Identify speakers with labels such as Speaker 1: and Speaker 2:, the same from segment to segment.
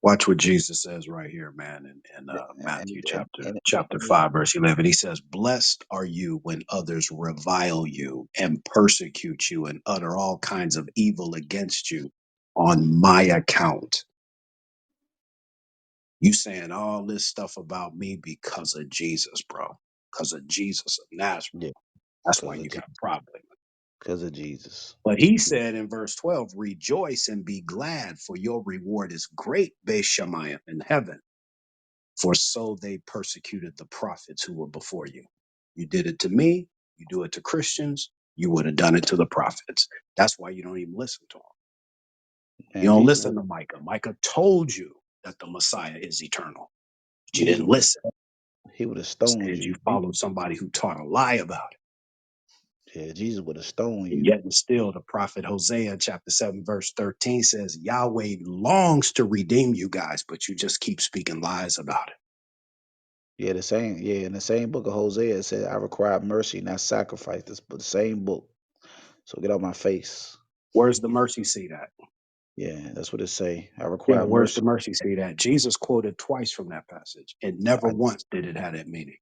Speaker 1: Watch what Jesus says right here, man, in
Speaker 2: and
Speaker 1: Matthew
Speaker 2: and,
Speaker 1: chapter
Speaker 2: and
Speaker 1: 5, verse 11. He says, "Blessed are you when others revile you and persecute you and utter all kinds of evil against you on my account." You saying all this stuff about me because of Jesus, bro. Because of Jesus of Nazareth.
Speaker 2: yeah,
Speaker 1: That's why
Speaker 2: because of
Speaker 1: you got
Speaker 2: Jesus,
Speaker 1: a problem.
Speaker 2: because of Jesus.
Speaker 1: But he
Speaker 2: He was,
Speaker 1: said in verse 12, "Rejoice and be glad, for your reward is great, Beis Shamayim, in heaven. For so they persecuted the prophets who were before you. You did it to me, you do it to Christians, you would have done it to the prophets." That's why you don't even listen to them. You
Speaker 2: man,
Speaker 1: don't
Speaker 2: Jesus
Speaker 1: listen
Speaker 2: would
Speaker 1: to Micah. Micah told you that the Messiah is eternal, but you
Speaker 2: Jesus
Speaker 1: didn't
Speaker 2: would have
Speaker 1: listen.
Speaker 2: he would have stoned
Speaker 1: Instead, you
Speaker 2: you.
Speaker 1: followed somebody who taught a lie about it.
Speaker 2: Yeah, Jesus would have stoned
Speaker 1: And
Speaker 2: you.
Speaker 1: yet and still, the prophet Hosea chapter 7, verse 13 says, Yahweh longs to redeem you guys, but you just keep speaking lies about it.
Speaker 2: Yeah, the same. Yeah, in the same book of Hosea, it said, "I require mercy, not sacrifice." This, but the same book. So get out my face.
Speaker 1: Where's the mercy seat at?
Speaker 2: Yeah, that's what it say. I
Speaker 1: Yeah,
Speaker 2: require
Speaker 1: where's the
Speaker 2: mercy.
Speaker 1: mercy seat at? Jesus quoted twice from that passage, and never
Speaker 2: I
Speaker 1: once did it have that meaning.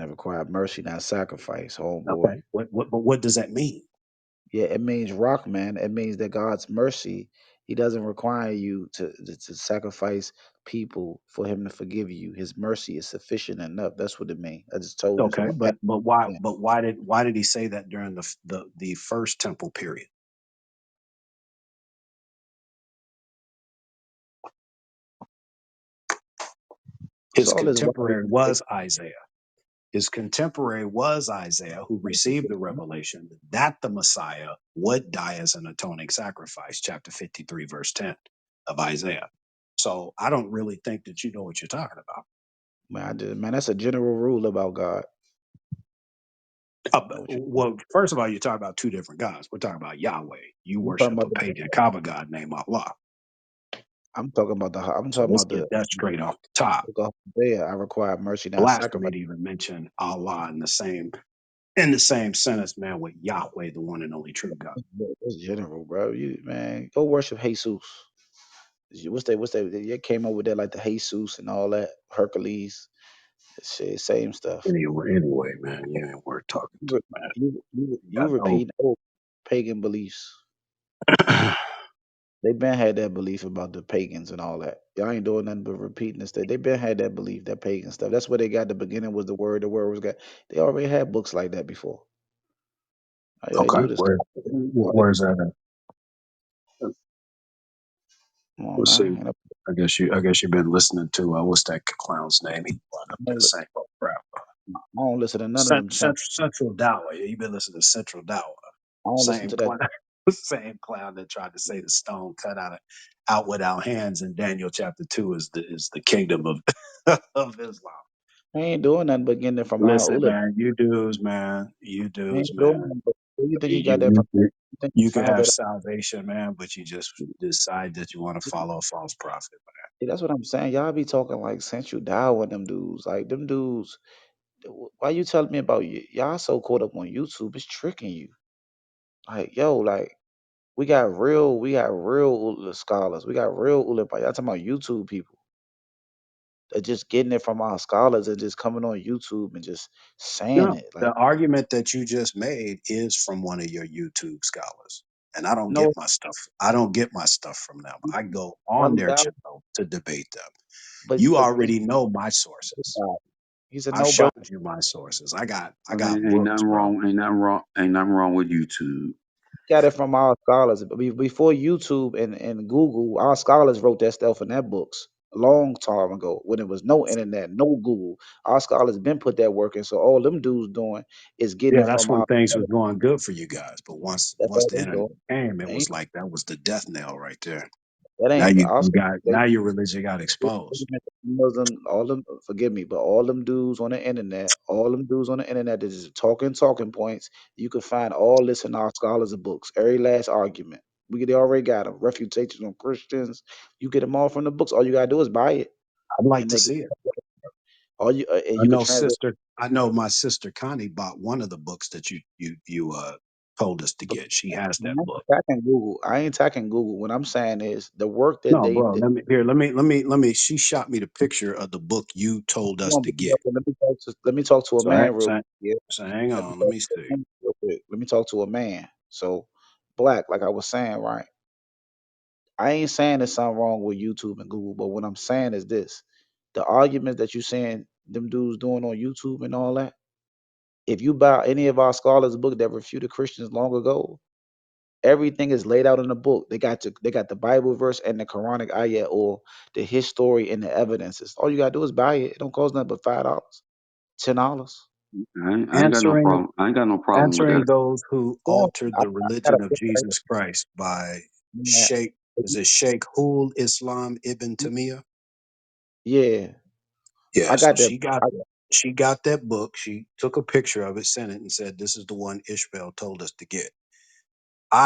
Speaker 2: require mercy, not sacrifice,
Speaker 1: Okay,
Speaker 2: homeboy.
Speaker 1: but what does that mean?
Speaker 2: Yeah, it means rock, man. It means that God's mercy, He doesn't require you to sacrifice people for Him to forgive you. His mercy is sufficient enough. That's what it means. I just told you. It's
Speaker 1: Okay,
Speaker 2: what
Speaker 1: but why did he say that during the first temple period? His
Speaker 2: Saul is what?
Speaker 1: contemporary was Isaiah. His contemporary was Isaiah, who received the revelation that the Messiah would die as an atoning sacrifice, chapter 53, verse 10 of Isaiah. So I don't really think that you know what you're talking about.
Speaker 2: Man, man, that's a general rule about God. Know what
Speaker 1: Well, first of all, you're talking about two different gods. We're talking about Yahweh. You
Speaker 2: I'm talking
Speaker 1: worship
Speaker 2: about
Speaker 1: a pagan Kaaba god named Allah.
Speaker 2: I'm
Speaker 1: So
Speaker 2: talking
Speaker 1: let's
Speaker 2: about
Speaker 1: get
Speaker 2: the
Speaker 1: that straight off the top.
Speaker 2: book of Hosea. I require mercy, not sacrifice.
Speaker 1: Blasphemy to even mention Allah in the same sentence, man, with Yahweh, the one and only true God.
Speaker 2: That's general, bro. You man, go worship Jesus. What's that? They came up with that like the Jesus and all that Hercules. Shit, same stuff.
Speaker 1: Anyway, man, you ain't worth talking
Speaker 2: You
Speaker 1: to,
Speaker 2: re-
Speaker 1: man.
Speaker 2: you
Speaker 1: Got no.
Speaker 2: repeat old pagan beliefs. They been had that belief about the pagans and all that. Y'all ain't doing nothing but repeating this. They been had that belief, that pagan stuff. That's where they got the beginning was the word was God. They already had books like that before. All you
Speaker 1: Okay,
Speaker 2: do this. All
Speaker 1: where's that at?
Speaker 2: Come on
Speaker 1: Let's
Speaker 2: now.
Speaker 1: see. I guess you've been listening to what's that clown's name? He brought up
Speaker 2: I
Speaker 1: that
Speaker 2: don't,
Speaker 1: same old crap.
Speaker 2: I don't listen to none of them channels.
Speaker 1: Central Dower. Yeah, you've been listening to Central Dower.
Speaker 2: I don't listen
Speaker 1: Same
Speaker 2: to that.
Speaker 1: clown, same clown that tried to say the stone cut out without hands in Daniel chapter 2 is the kingdom of of Islam.
Speaker 2: I ain't doing nothing but getting it from our
Speaker 1: Listen,
Speaker 2: Ulama.
Speaker 1: man, you
Speaker 2: I
Speaker 1: dudes,
Speaker 2: ain't doing
Speaker 1: man.
Speaker 2: nothing but where you think he got that from?
Speaker 1: You you
Speaker 2: You think he
Speaker 1: you can
Speaker 2: found
Speaker 1: have
Speaker 2: that?
Speaker 1: salvation, man, but you just decide that you want to follow a false prophet.
Speaker 2: See, that's what I'm saying. Y'all be talking like Central Dow with them dudes. Like them dudes. Why you telling me about y'all so caught up on YouTube? It's tricking you. Like yo, like we got real scholars. We got real ulama. Y'all talking about YouTube people. They're just getting it from our scholars and just coming on YouTube and just saying
Speaker 1: No,
Speaker 2: it. Like
Speaker 1: the argument that you just made is from one of your YouTube scholars. And I don't get
Speaker 2: no,
Speaker 1: my stuff. I don't get my stuff from them. I go on
Speaker 2: brother
Speaker 1: their
Speaker 2: Dow,
Speaker 1: channel to debate them.
Speaker 2: but
Speaker 1: You
Speaker 2: but he's
Speaker 1: already know my
Speaker 2: a
Speaker 1: sources.
Speaker 2: guy. He's a
Speaker 1: I've
Speaker 2: no brother.
Speaker 1: showed you my sources. I got I
Speaker 3: Ain't,
Speaker 1: got
Speaker 3: ain't
Speaker 1: books,
Speaker 3: nothing
Speaker 1: bro.
Speaker 3: wrong. Ain't nothing wrong. Ain't nothing wrong with YouTube.
Speaker 2: Got it from our scholars. Before YouTube and Google, our scholars wrote that stuff in their books a long time ago when there was no internet, no Google. Our scholars been put that work in. So all them dudes doing is getting
Speaker 1: Yeah,
Speaker 2: it
Speaker 1: that's
Speaker 2: from
Speaker 1: when
Speaker 2: our
Speaker 1: things was
Speaker 2: scholars.
Speaker 1: going good for you guys. But once
Speaker 2: That's
Speaker 1: once
Speaker 2: all
Speaker 1: the
Speaker 2: they
Speaker 1: internet
Speaker 2: doing.
Speaker 1: came, it
Speaker 2: They
Speaker 1: was
Speaker 2: ain't,
Speaker 1: like that was the death knell right there.
Speaker 2: that
Speaker 1: Now
Speaker 2: ain't our scholars.
Speaker 1: now your religion got exposed.
Speaker 2: Muslim, all them, forgive me, but all them dudes on the internet, all them dudes on the internet that is talking points, you can find all this in our scholars of books. Every last argument. They already got them. Refutations on Christians. You get them all from the books. All you gotta do is buy it,
Speaker 1: I'd like
Speaker 2: and
Speaker 1: to
Speaker 2: they can,
Speaker 1: see it.
Speaker 2: and
Speaker 1: I
Speaker 2: you can
Speaker 1: know
Speaker 2: translate.
Speaker 1: sister. I know my sister Connie bought one of the books that you told us to get. She has
Speaker 2: I
Speaker 1: that
Speaker 2: ain't
Speaker 1: book.
Speaker 2: attacking Google. I ain't attacking Google. What I'm saying is the work that
Speaker 1: No,
Speaker 2: they
Speaker 1: bro.
Speaker 2: did.
Speaker 1: Let me. She shot me the picture of the book you told us
Speaker 2: Hold
Speaker 1: to
Speaker 2: on,
Speaker 1: get.
Speaker 2: let me talk to a
Speaker 1: So, hang,
Speaker 2: man real
Speaker 1: so,
Speaker 2: quick. Yeah.
Speaker 1: so hang
Speaker 2: Let me
Speaker 1: on. Let
Speaker 2: talk
Speaker 1: me
Speaker 2: to a
Speaker 1: see.
Speaker 2: man real quick. Let me talk to a man. So, black, like I was saying, right? I ain't saying there's something wrong with YouTube and Google, but what I'm saying is this: the arguments that you saying them dudes doing on YouTube and all that. If you buy any of our scholars' book that refuted Christians long ago, everything is laid out in the book. They got the Bible verse and the Quranic ayat or the history and the evidences. All you gotta do is buy it. It don't cost nothing but $5, $10.
Speaker 3: I ain't got no
Speaker 1: Answering
Speaker 3: problem. I ain't got no problem with
Speaker 1: answering
Speaker 3: that.
Speaker 1: those who
Speaker 2: Go on.
Speaker 1: altered
Speaker 2: I
Speaker 1: the
Speaker 2: got a
Speaker 1: religion of
Speaker 2: book right
Speaker 1: Jesus Christ by
Speaker 2: here.
Speaker 1: Sheikh, is it Sheikh Hul Islam Ibn Taymiyyah?
Speaker 2: Yeah,
Speaker 1: Yeah,
Speaker 2: I
Speaker 1: so
Speaker 2: got that.
Speaker 1: she got that book. She took a picture of it, sent it, and said, "This is the one Ishmael told us to get."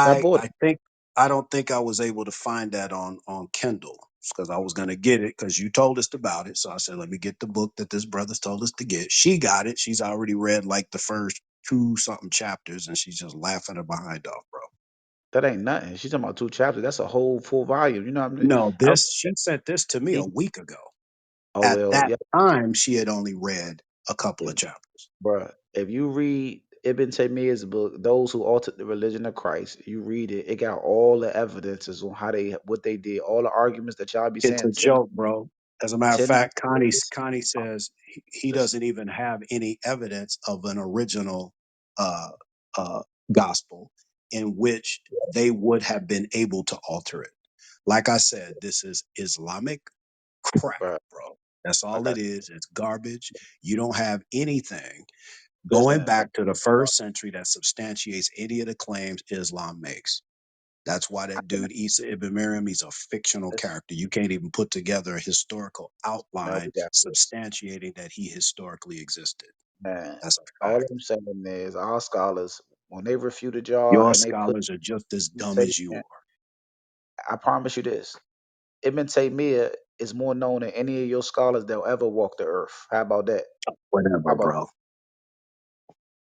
Speaker 2: I
Speaker 1: I
Speaker 2: bought it.
Speaker 1: I think I don't think I was able to find that on Kindle because I was gonna get it because you told us about it. So I said, let me get the book that this brother's told us to get. She got it. She's already read like the first two something chapters, and she's just laughing her behind off, bro.
Speaker 2: That ain't nothing. She's talking about 2 chapters. That's a whole full volume. You know what I mean?
Speaker 1: No,
Speaker 2: I,
Speaker 1: this she sent this to me a week ago.
Speaker 2: oh
Speaker 1: At
Speaker 2: well,
Speaker 1: that
Speaker 2: yeah,
Speaker 1: time, she had only read a couple
Speaker 2: yeah,
Speaker 1: of chapters.
Speaker 2: bruh. If you read Ibn Taymiyyah's book, "Those Who Altered the Religion of Christ," you read it. It got all the evidences on how they what they did, all the arguments that y'all be
Speaker 1: It's
Speaker 2: saying.
Speaker 1: a joke, bro. As a matter of
Speaker 2: 10
Speaker 1: fact,
Speaker 2: years.
Speaker 1: Connie says he
Speaker 2: Listen,
Speaker 1: doesn't even have any evidence of an original uh, uh, gospel in which they would have been able to alter it. Like I said, this is Islamic crap,
Speaker 2: bruh.
Speaker 1: bro. That's
Speaker 2: I
Speaker 1: all
Speaker 2: got
Speaker 1: it is. It's garbage. You don't have anything going
Speaker 2: listen.
Speaker 1: back to the first century that substantiates any of the claims Islam makes. That's why
Speaker 2: I
Speaker 1: that
Speaker 2: can
Speaker 1: dude Isa ibn Maryam, he's a fictional
Speaker 2: listen,
Speaker 1: character. You can't even put together a historical
Speaker 2: man.
Speaker 1: outline
Speaker 2: We got this,
Speaker 1: substantiating that he historically existed.
Speaker 2: man.
Speaker 1: That's a
Speaker 2: All
Speaker 1: fact.
Speaker 2: I'm saying is, our scholars, when they refuted y'all
Speaker 1: Your
Speaker 2: and they put
Speaker 1: scholars are just as
Speaker 2: Ibn
Speaker 1: dumb as you
Speaker 2: Taymiyyah,
Speaker 1: are.
Speaker 2: I promise you this. Ibn Taymiyyah is more known than any of your scholars that'll ever walk the earth. How about that? How
Speaker 1: Whatever,
Speaker 2: about
Speaker 1: bro.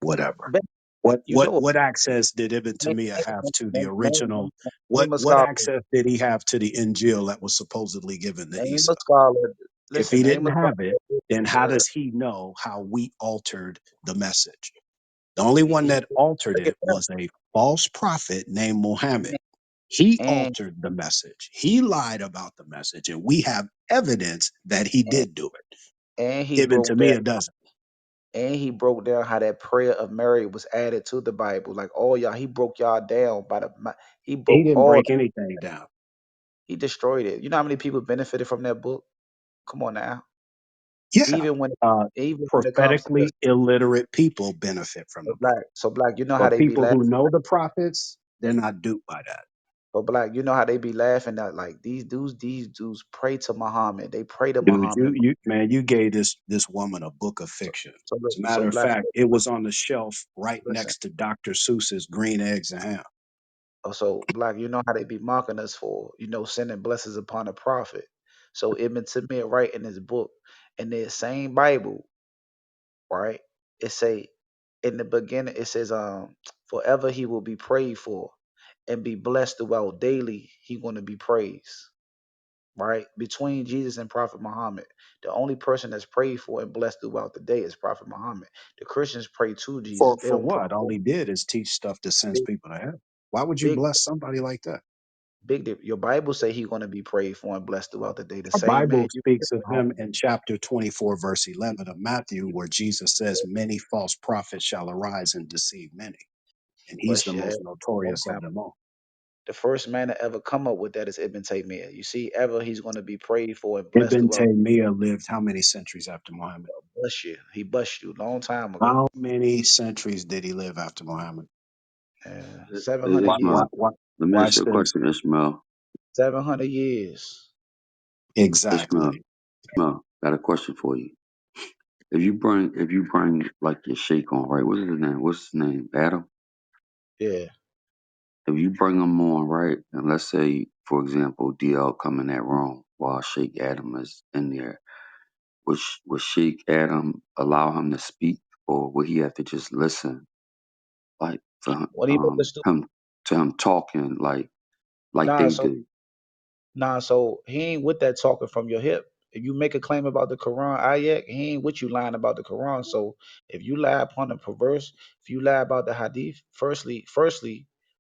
Speaker 1: Whatever.
Speaker 2: bet
Speaker 1: What
Speaker 2: you
Speaker 1: what
Speaker 2: know it.
Speaker 1: what access did Ibn
Speaker 2: Name,
Speaker 1: Taymiyyah have to the
Speaker 2: name, name,
Speaker 1: original?
Speaker 2: name,
Speaker 1: What
Speaker 2: name a
Speaker 1: what
Speaker 2: scholar.
Speaker 1: access did he have to the Injil that was supposedly given to
Speaker 2: Name
Speaker 1: Isa?
Speaker 2: a scholar.
Speaker 1: If
Speaker 2: Listen,
Speaker 1: he
Speaker 2: name
Speaker 1: didn't
Speaker 2: a
Speaker 1: have it, then how
Speaker 2: scholar.
Speaker 1: does he know how we altered the message? The only one
Speaker 2: He,
Speaker 1: that altered
Speaker 2: look at
Speaker 1: it was a false prophet named Muhammad.
Speaker 2: that.
Speaker 1: He
Speaker 2: And
Speaker 1: altered the message. He lied about the message, and we have evidence that he
Speaker 2: and
Speaker 1: did do it.
Speaker 2: and he
Speaker 1: Ibn
Speaker 2: broke down
Speaker 1: Taymiyyah doesn't.
Speaker 2: and he broke down how that prayer of Mary was added to the Bible. Like all y'all, he broke y'all down by he
Speaker 1: He
Speaker 2: broke
Speaker 1: didn't
Speaker 2: all.
Speaker 1: break anything down.
Speaker 2: He destroyed it. You know how many people benefited from that book? Come on now.
Speaker 1: Yeah.
Speaker 2: Even when
Speaker 1: Uh,
Speaker 2: even when it comes to the
Speaker 1: prophetically illiterate people benefit from the book.
Speaker 2: so black, you know how
Speaker 1: But
Speaker 2: they be
Speaker 1: people
Speaker 2: laughing.
Speaker 1: who know the prophets, they're not duped by that.
Speaker 2: So black, you know how they be laughing at like these dudes pray to Muhammad. They pray to
Speaker 1: Dude,
Speaker 2: Muhammad.
Speaker 1: you gave this woman a book of
Speaker 2: So
Speaker 1: fiction.
Speaker 2: so,
Speaker 1: As a
Speaker 2: so
Speaker 1: matter of
Speaker 2: black,
Speaker 1: fact, it was on the shelf right
Speaker 2: listen.
Speaker 1: next to Dr. Seuss's Green Eggs and Ham.
Speaker 2: So black, you know how they be mocking us for, sending blessings upon the prophet. So Ibn Taymiyyah write in his book, in the same Bible, right? It say in the beginning, it says, forever he will be prayed for and be blessed throughout daily. He gonna be praised. Right? Between Jesus and Prophet Muhammad. The only person that's prayed for and blessed throughout the day is Prophet Muhammad. The Christians pray to Jesus. They
Speaker 1: For
Speaker 2: don't pray
Speaker 1: what? All he did is teach stuff that sends
Speaker 2: big,
Speaker 1: people to heaven. Why would you
Speaker 2: big,
Speaker 1: bless somebody like that?
Speaker 2: Your Bible say he gonna be prayed for and blessed throughout the day. The
Speaker 1: Our
Speaker 2: same man
Speaker 1: Bible
Speaker 2: you pray
Speaker 1: speaks of
Speaker 2: for.
Speaker 1: him in chapter 24, verse 11 of Matthew, where Jesus says, many false prophets shall arise and deceive many. And he's the
Speaker 2: Bless your head.
Speaker 1: most
Speaker 2: Long
Speaker 1: notorious
Speaker 2: time.
Speaker 1: of them all.
Speaker 2: The first man to ever come up with that is Ibn Taymiyyah. You see, ever he's gonna be prayed for and blessed
Speaker 1: Ibn
Speaker 2: throughout.
Speaker 1: Taymiyyah lived how many centuries after Muhammad?
Speaker 2: Bless you. He blessed you a long time ago.
Speaker 1: How many centuries did he live after Muhammad?
Speaker 3: Hey,
Speaker 2: 700 years.
Speaker 3: Ishmael, let me ask
Speaker 1: Watch
Speaker 3: you a
Speaker 1: this.
Speaker 3: question, Ishmael.
Speaker 2: 700 years.
Speaker 3: Ishmael,
Speaker 1: Exactly.
Speaker 3: Ishmael, got a question for you. If you bring like your sheikh on, right? What's his name? What's his name? Adam.
Speaker 2: Yeah.
Speaker 3: If you bring him on, right, and let's say, for example, DL come in that room while Sheikh Adam is in there, would Sheikh Adam allow him to speak, or would he have to just listen, like for
Speaker 2: When he make a
Speaker 3: him to him talking like
Speaker 2: nah,
Speaker 3: they
Speaker 2: so
Speaker 3: do.
Speaker 2: so he ain't with that talking from your hip. If you make a claim about the Quran ayat, he ain't with you lying about the Quran. So if you lie upon the perverse, if you lie about the hadith, firstly,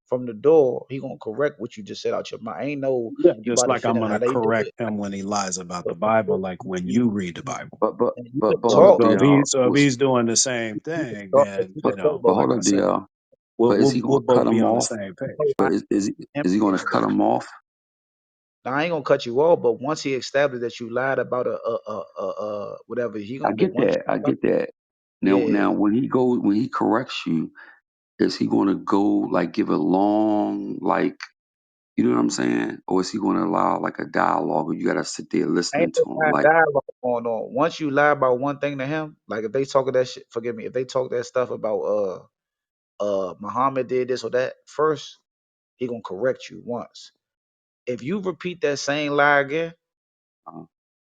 Speaker 2: from the door, he gonna correct what you just said out your mouth. Ain't no
Speaker 1: Yeah,
Speaker 2: you
Speaker 1: just
Speaker 2: about to
Speaker 1: like I'm
Speaker 2: finish
Speaker 1: going
Speaker 2: how
Speaker 1: to
Speaker 2: they do
Speaker 1: correct
Speaker 2: it.
Speaker 1: him when he lies about the
Speaker 2: But
Speaker 1: Bible, like when
Speaker 2: you,
Speaker 1: you read the Bible.
Speaker 3: But but
Speaker 2: and you
Speaker 3: but
Speaker 2: can
Speaker 3: but hold
Speaker 1: So,
Speaker 3: up,
Speaker 2: talk,
Speaker 3: DR.
Speaker 1: if he's doing the same
Speaker 2: you can
Speaker 1: thing,
Speaker 2: talk, but
Speaker 1: then
Speaker 2: you
Speaker 3: But
Speaker 2: can talk,
Speaker 3: but
Speaker 2: but
Speaker 1: like
Speaker 3: hold
Speaker 1: I
Speaker 3: up,
Speaker 1: said,
Speaker 3: DR. But is he
Speaker 1: we'll
Speaker 3: gonna cut
Speaker 1: both be
Speaker 3: him
Speaker 1: on the
Speaker 3: off?
Speaker 1: same page.
Speaker 2: no,
Speaker 3: But
Speaker 2: him
Speaker 3: is he gonna
Speaker 2: being
Speaker 3: cut him off?
Speaker 2: now I ain't gonna cut you off, but once he established that you lied about whatever, he
Speaker 3: I
Speaker 2: gonna
Speaker 3: get
Speaker 2: once
Speaker 3: that. I
Speaker 2: you
Speaker 3: get that.
Speaker 2: yeah.
Speaker 3: Now when he corrects you, is he gonna go like give a long like you know what I'm saying? Or is he gonna allow like a dialogue where you gotta sit there
Speaker 2: Ain't
Speaker 3: listening
Speaker 2: no
Speaker 3: to him?
Speaker 2: kind of
Speaker 3: Like,
Speaker 2: dialogue going on. Once you lie about one thing to him, like if they talk of that shit, forgive me, if they talk that stuff about Muhammad did this or that, first he gonna correct you once. If you repeat that same lie again
Speaker 3: uh,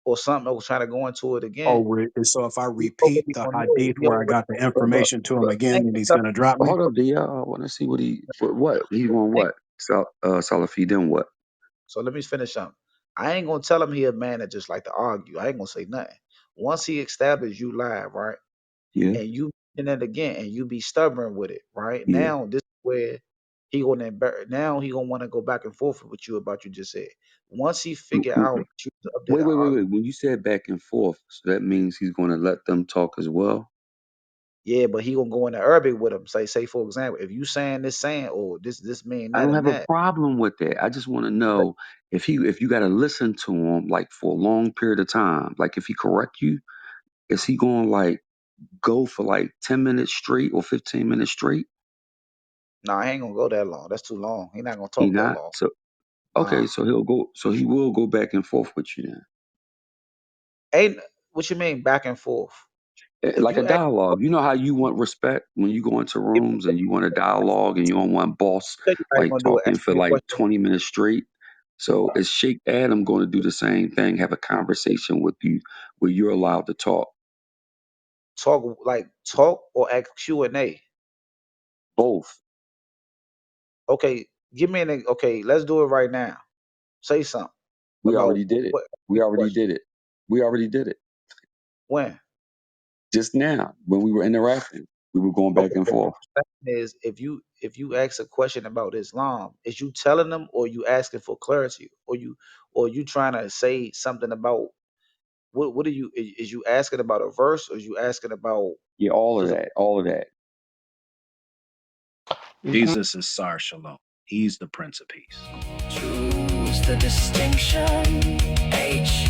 Speaker 2: or something or try to go into it
Speaker 1: Oh,
Speaker 2: again,
Speaker 1: so if I
Speaker 2: we
Speaker 1: repeat
Speaker 2: already
Speaker 1: the
Speaker 2: gonna know.
Speaker 1: hadith
Speaker 2: We
Speaker 1: where I
Speaker 2: already
Speaker 1: got the
Speaker 2: look, look,
Speaker 1: information to him
Speaker 2: look. I
Speaker 1: again,
Speaker 2: ain't
Speaker 1: then
Speaker 2: gonna
Speaker 1: he's
Speaker 2: tell
Speaker 1: going to drop me?
Speaker 3: hold up, DR. I wanna see what he gonna
Speaker 2: I ain't
Speaker 3: what? Salafi then what?
Speaker 2: So let me finish something. I ain't gonna tell him he a man that just like to argue. I ain't gonna say nothing. Once he established you live, right,
Speaker 3: Yeah,
Speaker 2: and you and it again, and you be stubborn with it, right?
Speaker 3: yeah.
Speaker 2: Now this is where he gonna now he gonna want to go back and forth with you about you just said. Once he figure out that you up there to argue,
Speaker 3: Wait. When you said back and forth, so that means he's gonna let them talk as well?
Speaker 2: yeah, but he gonna go into Arabic with him. Say for example, if you saying this saying or this mean
Speaker 3: I
Speaker 2: that
Speaker 3: don't
Speaker 2: and
Speaker 3: have a
Speaker 2: that,
Speaker 3: problem with that. I just want to know if you got to listen to him like for a long period of time, like if he correct you, is he going to like go for like 10 minutes straight or 15 minutes straight?
Speaker 2: nah, I ain't gonna go that long. That's too long. He not gonna
Speaker 3: He
Speaker 2: talk that
Speaker 3: not.
Speaker 2: long.
Speaker 3: So
Speaker 2: Nah,
Speaker 3: okay, so he'll go. So he will go back and forth with you then.
Speaker 2: ain't what you mean back and forth. If
Speaker 3: Like a
Speaker 2: you ask
Speaker 3: dialogue. You know how you want respect when you go into
Speaker 2: If
Speaker 3: rooms and you want a dialogue and you don't want boss
Speaker 2: tell you how you
Speaker 3: like
Speaker 2: gonna do it.
Speaker 3: talking
Speaker 2: Ask
Speaker 3: for
Speaker 2: me a
Speaker 3: like
Speaker 2: question.
Speaker 3: 20 minutes straight. So is Sheikh Adam going to do the same thing, have a conversation with you where you're allowed to talk?
Speaker 2: Talk or ask Q&A.
Speaker 3: Both.
Speaker 2: Okay, give me okay. Let's do it right now. Say something
Speaker 3: We
Speaker 2: about
Speaker 3: already did it.
Speaker 2: what
Speaker 3: We already
Speaker 2: question.
Speaker 3: did it. We already did it.
Speaker 2: When?
Speaker 3: Just now when we were interacting, we were going back
Speaker 2: Okay,
Speaker 3: and
Speaker 2: but what
Speaker 3: forth.
Speaker 2: I'm saying is if you ask a question about Islam, is you telling them or you asking for clarity or you trying to say something about what are you is you asking about a verse or is you asking about
Speaker 3: Yeah, all of
Speaker 2: because
Speaker 3: that. All of that.
Speaker 1: Jesus is Sar Shalom. He's the Prince of Peace.
Speaker 4: Choose the distinction. H